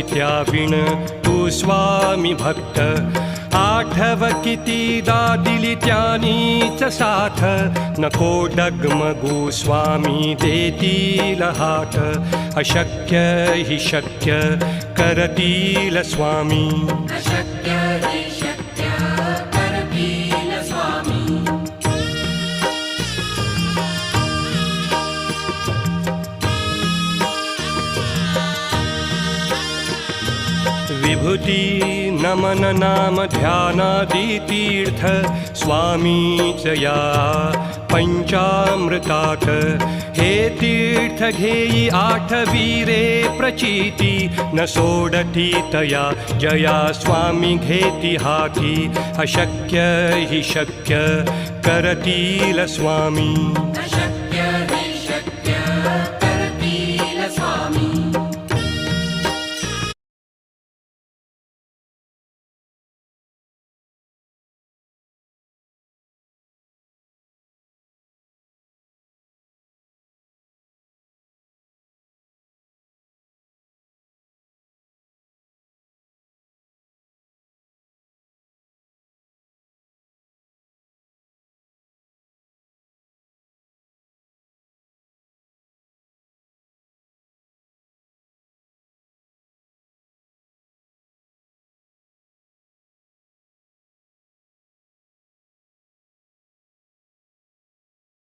त्याविण तू स्वामी भक्त आठव कितीदा दिली त्यानीच साथ नको डगमगू स्वामी देतील हात अशक्य हि शक्य करतील स्वामी अशक्य हि शक्य करतील स्वामी विभूती नमन नाम ध्यानादि तीर्थ स्वामीच या पंचामृतात हे तीर्थ घेई आठवीरे प्रचिती न सोडती तया जया स्वामी घेती हाती अशक्य हि शक्य करतील स्वामी अशक्य